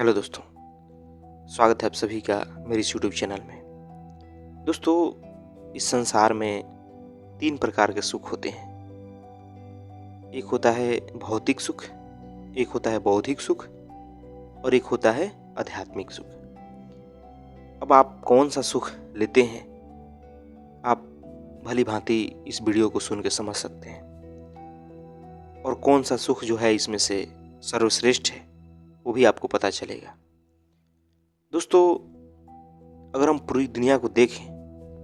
Hello दोस्तों, स्वागत है आप सभी का मेरे इस यूट्यूब चैनल में। दोस्तों, इस संसार में 3 प्रकार के सुख होते हैं। एक होता है भौतिक सुख, एक होता है बौद्धिक सुख और एक होता है आध्यात्मिक सुख। अब आप कौन सा सुख लेते हैं, आप भली भांति इस वीडियो को सुन के समझ सकते हैं। और कौन सा सुख जो है इसमें से सर्वश्रेष्ठ है वो भी आपको पता चलेगा। दोस्तों, अगर हम पूरी दुनिया को देखें,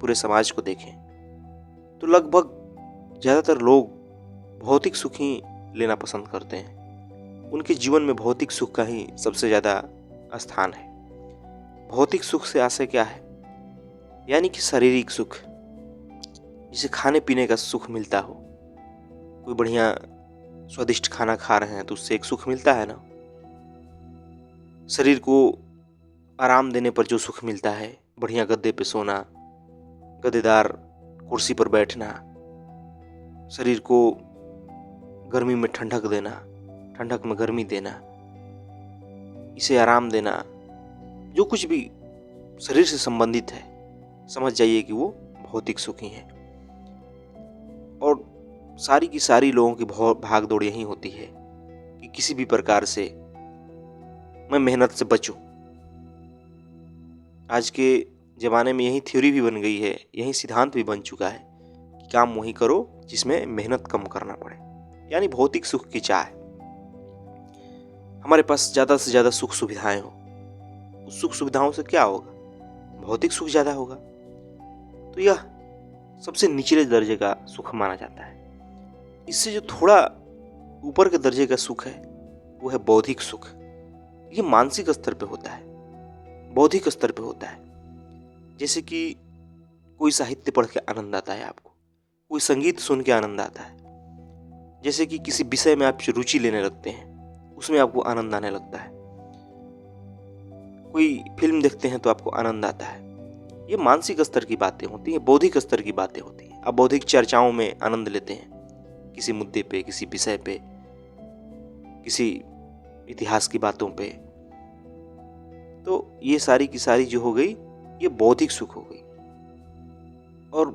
पूरे समाज को देखें, तो लगभग ज़्यादातर लोग भौतिक सुख ही लेना पसंद करते हैं। उनके जीवन में भौतिक सुख का ही सबसे ज़्यादा स्थान है। भौतिक सुख से आशय क्या है? यानी कि शारीरिक सुख, जिसे खाने पीने का सुख मिलता हो। कोई बढ़िया स्वादिष्ट खाना खा रहे हैं तो उससे एक सुख मिलता है ना। शरीर को आराम देने पर जो सुख मिलता है, बढ़िया गद्दे पे सोना, गद्देदार कुर्सी पर बैठना, शरीर को गर्मी में ठंडक देना, ठंडक में गर्मी देना, इसे आराम देना, जो कुछ भी शरीर से संबंधित है, समझ जाइए कि वो भौतिक सुख ही है। और सारी की सारी लोगों की भाग दौड़ यही होती है कि किसी भी प्रकार से मैं मेहनत से बचूं। आज के ज़माने में यही थ्योरी भी बन गई है, यही सिद्धांत भी बन चुका है कि काम वही करो जिसमें मेहनत कम करना पड़े, यानी भौतिक सुख की चाह। हमारे पास ज़्यादा से ज़्यादा सुख सुविधाएं हो, उस सुख सुविधाओं से क्या होगा? भौतिक सुख ज़्यादा होगा। तो यह सबसे निचले दर्जे का सुख माना जाता है। इससे जो थोड़ा ऊपर के दर्जे का सुख है वो है बौद्धिक सुख। ये मानसिक स्तर पे होता है, बौद्धिक स्तर पे होता है। जैसे कि कोई साहित्य पढ़ के आनंद आता है आपको, कोई संगीत सुन के आनंद आता है, जैसे कि किसी विषय में आप रुचि लेने लगते हैं, उसमें आपको आनंद आने लगता है, कोई फिल्म देखते हैं तो आपको आनंद आता है। ये मानसिक स्तर की बातें होती हैं, बौद्धिक स्तर की बातें होती हैं। आप बौद्धिक चर्चाओं में आनंद लेते हैं, किसी मुद्दे पे, किसी विषय पे, किसी इतिहास की बातों पे। तो ये सारी की सारी जो हो गई, ये बौद्धिक सुख हो गई। और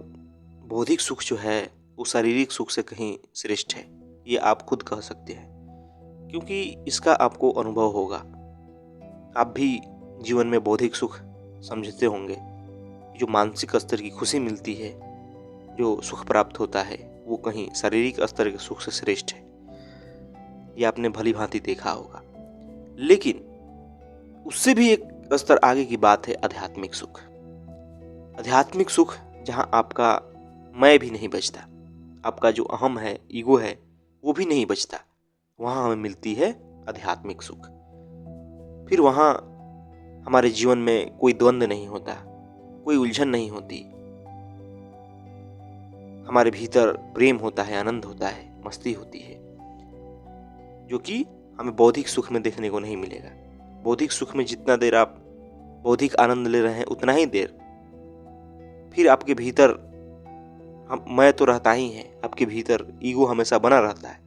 बौद्धिक सुख जो है वो शारीरिक सुख से कहीं श्रेष्ठ है, ये आप खुद कह सकते हैं, क्योंकि इसका आपको अनुभव होगा। आप भी जीवन में बौद्धिक सुख समझते होंगे। जो मानसिक स्तर की खुशी मिलती है, जो सुख प्राप्त होता है, वो कहीं शारीरिक स्तर के सुख से श्रेष्ठ है। ये आपने भली भांति देखा होगा। लेकिन उससे भी एक स्तर आगे की बात है आध्यात्मिक सुख। आध्यात्मिक सुख जहां आपका मैं भी नहीं बचता, आपका जो अहम है, ईगो है, वो भी नहीं बचता, वहां हमें मिलती है आध्यात्मिक सुख। फिर वहां हमारे जीवन में कोई द्वंद्व नहीं होता, कोई उलझन नहीं होती। हमारे भीतर प्रेम होता है, आनंद होता है, मस्ती होती है, जो कि हमें बौद्धिक सुख में देखने को नहीं मिलेगा। बौद्धिक सुख में जितना देर आप बौद्धिक आनंद ले रहे हैं, उतना ही देर फिर आपके भीतर मैं तो रहता ही है। आपके भीतर ईगो हमेशा बना रहता है।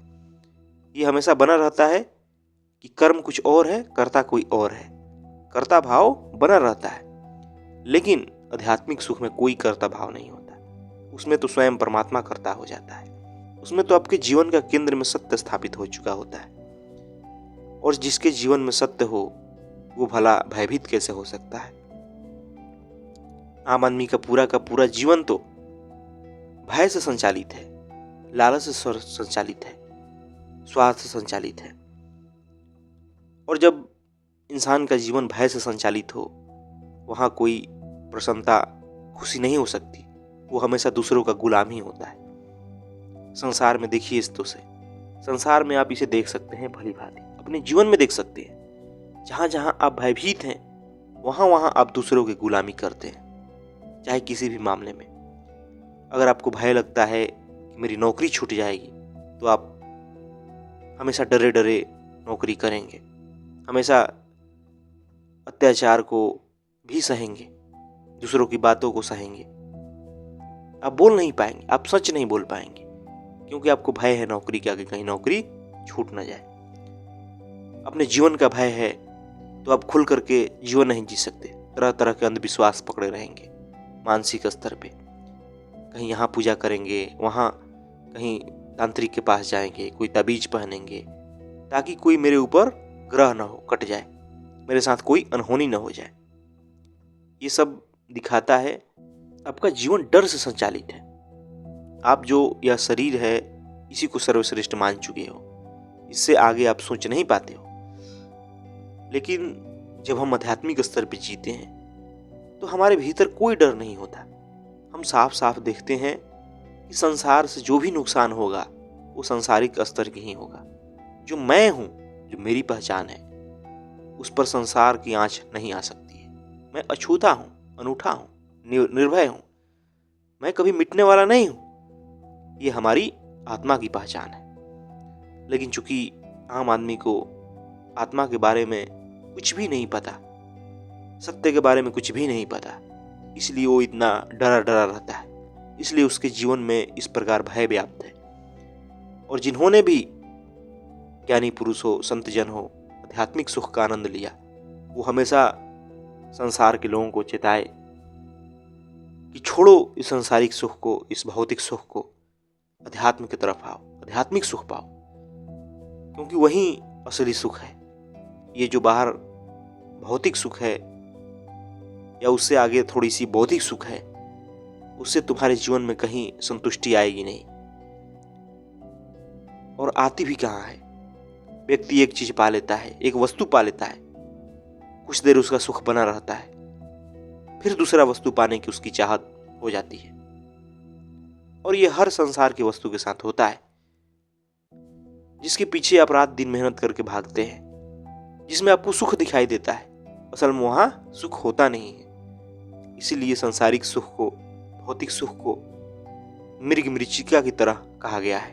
ये हमेशा बना रहता है कि कर्म कुछ और है, कर्ता कोई और है। कर्ता भाव बना रहता है। लेकिन आध्यात्मिक सुख में कोई कर्ता भाव नहीं होता। उसमें तो स्वयं परमात्मा कर्ता हो जाता है। उसमें तो आपके जीवन का केंद्र में सत्य स्थापित हो चुका होता है। और जिसके जीवन में सत्य हो, वो भला भयभीत कैसे हो सकता है? आम आदमी का पूरा जीवन तो भय से संचालित है, लालच से संचालित है, स्वार्थ से संचालित है। और जब इंसान का जीवन भय से संचालित हो, वहां कोई प्रसन्नता, खुशी नहीं हो सकती। वो हमेशा दूसरों का गुलाम ही होता है। संसार में देखिए इस तो से, संसार में आप इसे देख सकते हैं भली भांति, अपने जीवन में देख सकते हैं। जहां जहां आप भयभीत हैं, वहां वहां आप दूसरों की गुलामी करते हैं, चाहे किसी भी मामले में। अगर आपको भय लगता है कि मेरी नौकरी छूट जाएगी, तो आप हमेशा डरे डरे नौकरी करेंगे, हमेशा अत्याचार को भी सहेंगे, दूसरों की बातों को सहेंगे। आप बोल नहीं पाएंगे, आप सच नहीं बोल पाएंगे, क्योंकि आपको भय है नौकरी के आगे, कहीं नौकरी छूट ना जाए। अपने जीवन का भय है तो आप खुल करके जीवन नहीं जी सकते। तरह तरह के अंधविश्वास पकड़े रहेंगे मानसिक स्तर पे। कहीं यहाँ पूजा करेंगे, वहाँ कहीं तांत्रिक के पास जाएंगे, कोई ताबीज पहनेंगे ताकि कोई मेरे ऊपर ग्रह ना हो, कट जाए, मेरे साथ कोई अनहोनी ना हो जाए। ये सब दिखाता है आपका जीवन डर से संचालित है। आप जो यह शरीर है इसी को सर्वश्रेष्ठ मान चुके हो, इससे आगे आप सोच नहीं पाते हो। लेकिन जब हम आध्यात्मिक स्तर पर जीते हैं तो हमारे भीतर कोई डर नहीं होता। हम साफ साफ देखते हैं कि संसार से जो भी नुकसान होगा वो सांसारिक स्तर की ही होगा। जो मैं हूं, जो मेरी पहचान है, उस पर संसार की आंच नहीं आ सकती है। मैं अछूता हूं, अनूठा हूं, निर्भय हूं, मैं कभी मिटने वाला नहीं हूं। ये हमारी आत्मा की पहचान है। लेकिन चूंकि आम आदमी को आत्मा के बारे में कुछ भी नहीं पता, सत्य के बारे में कुछ भी नहीं पता, इसलिए वो इतना डरा डरा रहता है। इसलिए उसके जीवन में इस प्रकार भय व्याप्त है। और जिन्होंने भी ज्ञानी पुरुष हो, संत जन हो, आध्यात्मिक सुख का आनंद लिया, वो हमेशा संसार के लोगों को चेताए कि छोड़ो इस सांसारिक सुख को, इस भौतिक सुख को, अध्यात्म की तरफ आओ, आध्यात्मिक सुख पाओ, क्योंकि वही असली सुख है। ये जो बाहर भौतिक सुख है या उससे आगे थोड़ी सी बौद्धिक सुख है, उससे तुम्हारे जीवन में कहीं संतुष्टि आएगी नहीं। और आती भी कहाँ है। व्यक्ति एक चीज पा लेता है, एक वस्तु पा लेता है, कुछ देर उसका सुख बना रहता है, फिर दूसरा वस्तु पाने की उसकी चाहत हो जाती है। और ये हर संसार की वस्तु के साथ होता है, जिसके पीछे आप रात दिन मेहनत करके भागते हैं, जिसमें आपको सुख दिखाई देता है, असल में वहां सुख होता नहीं है। इसीलिए सांसारिक सुख को, भौतिक सुख को मृग मरीचिका की तरह कहा गया है।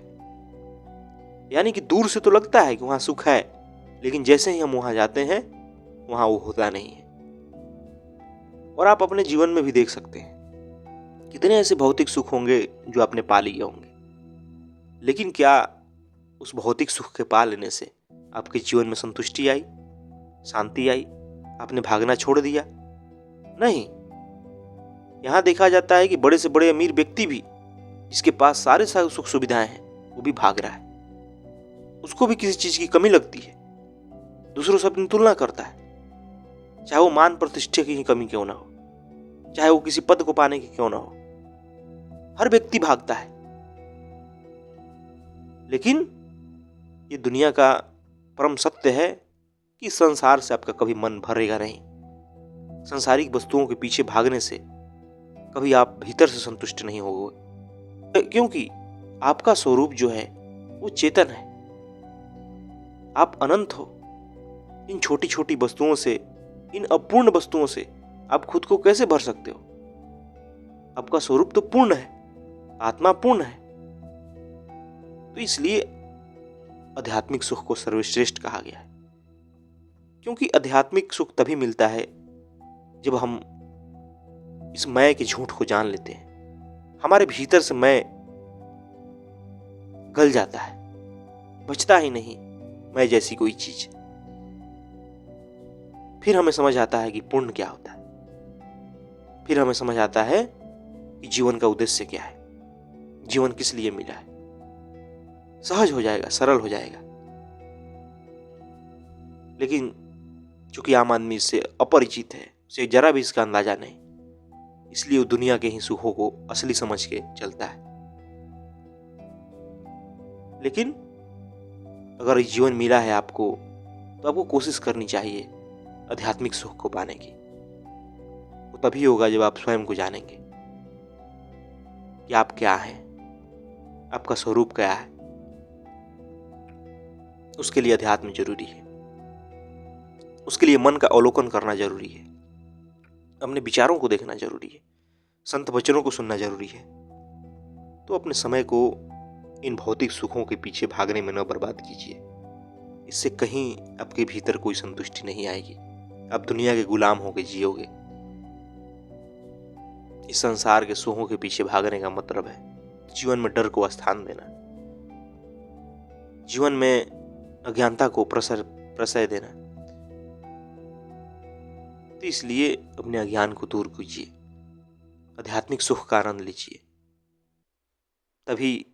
यानी कि दूर से तो लगता है कि वहां सुख है, लेकिन जैसे ही हम वहां जाते हैं वहां वो होता नहीं है। और आप अपने जीवन में भी देख सकते हैं कितने ऐसे भौतिक सुख होंगे जो आपने पा लिए होंगे, लेकिन क्या उस भौतिक सुख के पा लेने से आपके जीवन में संतुष्टि आई, शांति आई, आपने भागना छोड़ दिया? नहीं। यहां देखा जाता है कि बड़े से बड़े अमीर व्यक्ति भी, जिसके पास सारे सुख सुविधाएं हैं, वो भी भाग रहा है। उसको भी किसी चीज की कमी लगती है, दूसरों से अपनी तुलना करता है, चाहे वो मान प्रतिष्ठा की ही कमी क्यों ना हो, चाहे वो किसी पद को पाने की क्यों ना हो। हर व्यक्ति भागता है। लेकिन ये दुनिया का परम सत्य है कि संसार से आपका कभी मन भरेगा नहीं। सांसारिक वस्तुओं के पीछे भागने से कभी आप भीतर से संतुष्ट नहीं होगे, क्योंकि आपका स्वरूप जो है वो चेतन है। आप अनंत हो। इन छोटी छोटी वस्तुओं से, इन अपूर्ण वस्तुओं से आप खुद को कैसे भर सकते हो? आपका स्वरूप तो पूर्ण है, आत्मा पूर्ण है। तो इसलिए आध्यात्मिक सुख को सर्वश्रेष्ठ कहा गया है। क्योंकि आध्यात्मिक सुख तभी मिलता है जब हम इस मैं के झूठ को जान लेते हैं। हमारे भीतर से मैं गल जाता है, बचता ही नहीं मैं जैसी कोई चीज। फिर हमें समझ आता है कि पुण्य क्या होता है। फिर हमें समझ आता है कि जीवन का उद्देश्य क्या है, जीवन किस लिए मिला है। सहज हो जाएगा, सरल हो जाएगा। लेकिन चूंकि आम आदमी इससे अपरिचित है, उसे जरा भी इसका अंदाजा नहीं, इसलिए वो दुनिया के ही सुखों को असली समझ के चलता है। लेकिन अगर जीवन मिला है आपको, तो आपको कोशिश करनी चाहिए आध्यात्मिक सुख को पाने की। वो तभी होगा जब आप स्वयं को जानेंगे कि आप क्या हैं, आपका स्वरूप क्या है। उसके लिए अध्यात्म जरूरी है। उसके लिए मन का अवलोकन करना जरूरी है, अपने विचारों को देखना जरूरी है, संत वचनों को सुनना जरूरी है। तो अपने समय को इन भौतिक सुखों के पीछे भागने में न बर्बाद कीजिए। इससे कहीं आपके भीतर कोई संतुष्टि नहीं आएगी। आप दुनिया के गुलाम होकर जियोगे। इस संसार के सुखों के पीछे भागने का मतलब है जीवन में डर को स्थान देना, जीवन में अज्ञानता को प्रश्रय देना, तो इसलिए अपने अज्ञान को दूर कीजिए, आध्यात्मिक सुख का आनंद लीजिए, तभी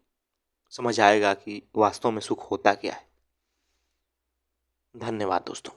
समझ आएगा कि वास्तव में सुख होता क्या है। धन्यवाद दोस्तों।